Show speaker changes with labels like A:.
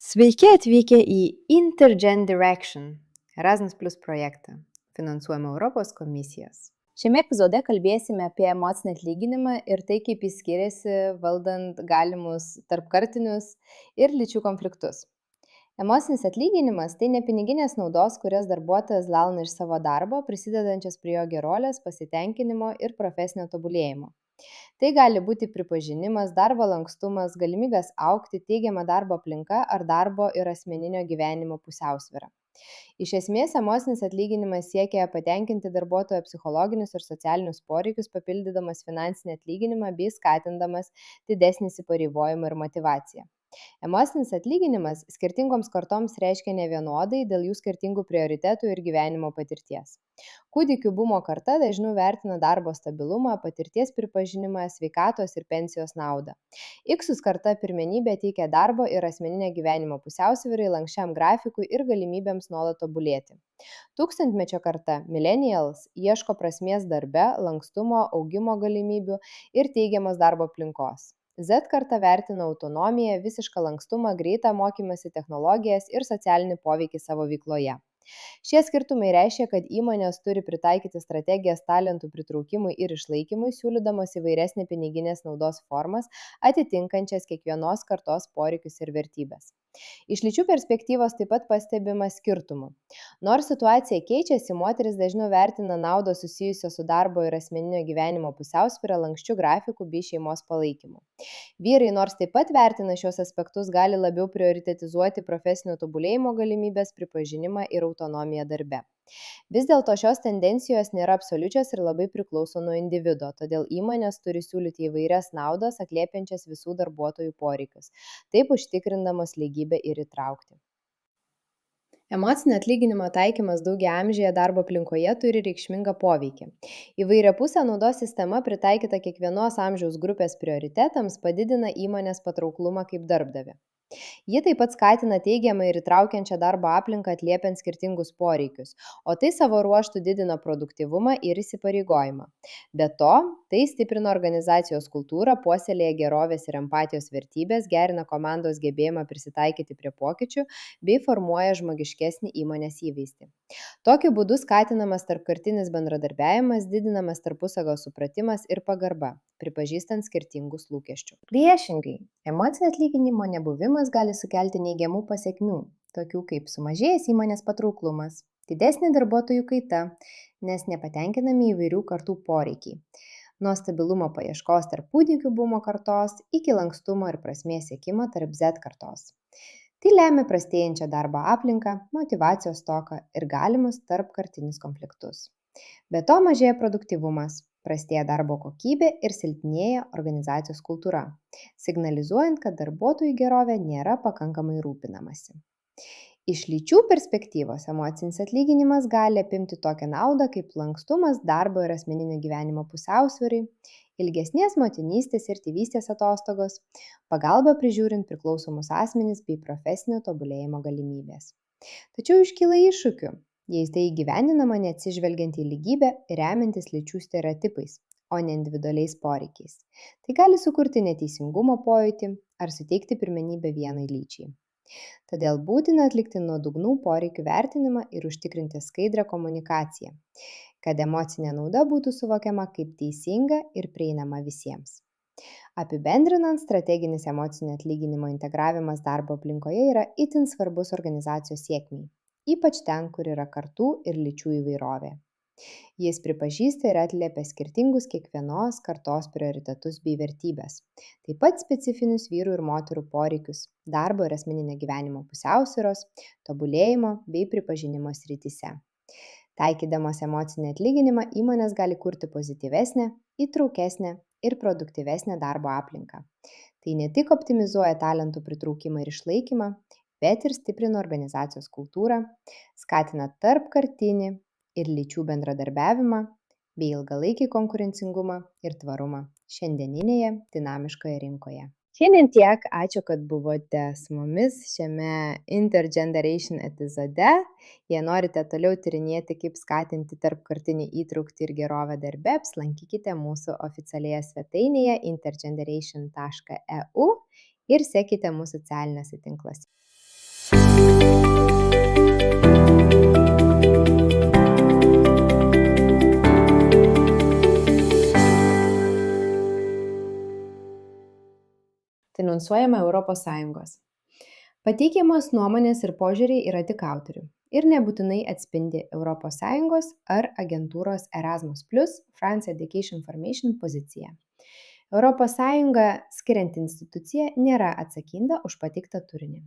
A: Sveiki atvykę į Intergenderation Erasmus Plus projektą, finansuojamą Europos komisijos. Šiame epizode kalbėsime apie emocinį atlyginimą ir tai, kaip jis skiriasi valdant galimus tarpkartinius ir lyčių konfliktus. Emocinis atlyginimas – tai ne piniginės naudos, kurias darbuotojas gauna iš savo darbo, prisidedančias prie jo gerovės, pasitenkinimo ir profesinio tobulėjimo. Tai gali būti pripažinimas, darbo lankstumas, galimybės augti, teigiama darbo aplinka ar darbo ir asmeninio gyvenimo pusiausvyra. Iš esmės, emocinis atlyginimas siekia patenkinti darbuotojo psichologinius ir socialinius poreikius, papildydamas finansinį atlyginimą bei skatindamas didesnį įsipareigojimą ir motyvaciją. Emocinis atlyginimas skirtingoms kartoms reiškia nevienodai dėl jų skirtingų prioritetų ir gyvenimo patirties. Kūdikių bumo karta dažniau vertina darbo stabilumą, patirties pripažinimą, sveikatos ir pensijos naudą. Iksus karta pirmenybę teikia darbo ir asmeninio gyvenimo pusiausvyrai, lanksčiam grafikui ir galimybėms nuolat tobulėti. Tūkstantmečio karta millennials ieško prasmės darbe, lankstumo, augimo galimybių ir teigiamos darbo aplinkos. Z karta vertina autonomiją, visišką lankstumą, greitą mokymąsi, technologijas ir socialinį poveikį savo veikloje. Šie skirtumai reiškia, kad įmonės turi pritaikyti strategijas talentų pritraukimui ir išlaikymui, siūlydamos įvairesnį piniginės naudos formas, atitinkančias kiekvienos kartos poreikius ir vertybės. Iš lyčių perspektyvos taip pat pastebima skirtumų. Nors situacija keičiasi, moteris dažniau vertina naudą susijusią su darbo ir asmeninio gyvenimo pusiausvyra, lanksčiu grafiku bei šeimos palaikymu. Vyrai, nors taip pat vertina šios aspektus, gali labiau prioritetizuoti profesinio tobulėjimo galimybės, pripažinimą ir autonomiją darbe. Vis dėlto šios tendencijos nėra absoliučios ir labai priklauso nuo individo, todėl įmonės turi siūlyti įvairias naudas, atliepiančias visų darbuotojų poreikius, taip užtikrindamos lygybę ir įtraukti. Emocinio atlyginimo taikymas daugiaamžėje darbo aplinkoje turi reikšmingą poveikį. Įvairiapusė naudos sistema pritaikyta kiekvienos amžiaus grupės prioritetams padidina įmonės patrauklumą kaip darbdavį. Ji taip pat skatina teigiamą ir įtraukiančią darbo aplinką atliepiant skirtingus poreikius, o tai savo ruožtu didina produktyvumą ir įsipareigojimą. Be to, tai stiprina organizacijos kultūrą, puoselėja gerovės ir empatijos vertybės, gerina komandos gebėjimą prisitaikyti prie pokyčių bei formuoja žmogiškesnį įmonės įvaizdį. Tokiu būdu skatinamas tarpkartinis bendradarbiavimas, didinamas tarpusavio supratimas ir pagarba, pripažįstant skirtingus lūkesčius. Priešingai, emocinio atlyginimo nebuvimas gali sukelti neigiamų pasekmių, tokių kaip sumažėjęs įmonės patrauklumas, didesnė darbuotojų kaita, nes nepatenkinami įvairių kartų poreikiai. Nuo stabilumo paieškos tarp kūdikių bumo kartos iki lankstumo ir prasmės siekimo tarp Z kartos. Tai lemia prastėjančią darbo aplinką, motyvacijos stoką ir galimus tarpkartinius konfliktus. Be to mažėja produktyvumas, prastėja darbo kokybė ir silpnėja organizacijos kultūra, signalizuojant, kad darbuotojų gerovė nėra pakankamai rūpinamasi. Iš lyčių perspektyvos emocinis atlyginimas gali apimti tokią naudą kaip lankstumas darbo ir asmeninio gyvenimo pusiausvyrai, ilgesnės motinystės ir tėvystės atostogos, pagalba prižiūrint priklausomus asmenis bei profesinio tobulėjimo galimybės. Tačiau iškyla iššūkių, jei tai įgyvendinama neatsižvelgiant į lygybę ir remiantis lyčių stereotipais, o ne individualiais poreikiais. Tai gali sukurti neteisingumo pojūtį ar suteikti pirmenybę vienai lyčiai. Todėl būtina atlikti nuodugnų poreikių vertinimą ir užtikrinti skaidrią komunikaciją, kad emocinė nauda būtų suvokiama kaip teisinga ir prieinama visiems. Apibendrinant, strateginis emocinio atlyginimo integravimas darbo aplinkoje yra itin svarbus organizacijos sėkmei, ypač ten, kur yra kartų ir lyčių įvairovė. Jis pripažįsta ir atliepia skirtingus kiekvienos kartos prioritetus bei vertybės, taip pat specifinius vyrų ir moterų poreikius, darbo ir asmeninio gyvenimo pusiausvyros, tobulėjimo bei pripažinimo srityse. Taikydamos emocinį atlyginimą įmonės gali kurti pozityvesnę, įtraukesnę ir produktyvesnę darbo aplinką. Tai ne tik optimizuoja talentų pritraukimą ir išlaikymą, bet ir stiprina organizacijos kultūrą, skatina tarpkartinį ir lyčių bendradarbiavimą bei ilgalaikį konkurencingumą ir tvarumą šiandieninėje dinamiškoje rinkoje. Šiandien tiek, ačiū, kad buvote su mumis šiame Intergenderation epizode. Jei norite toliau tyrinėti, kaip skatinti tarpkartinį įtrauktį ir gerovę darbe, apsilankykite mūsų oficialioje svetainėje intergenderation.eu ir sekite mūsų socialiniuose tinkluose. finansuojama ES. Pateikiamos nuomonės ir požiūriai yra tik autorių ir nebūtinai atspindi ES ar agentūros Erasmus+, France Education Information poziciją. ES skirianti institucija nėra atsakinga už pateiktą turinį.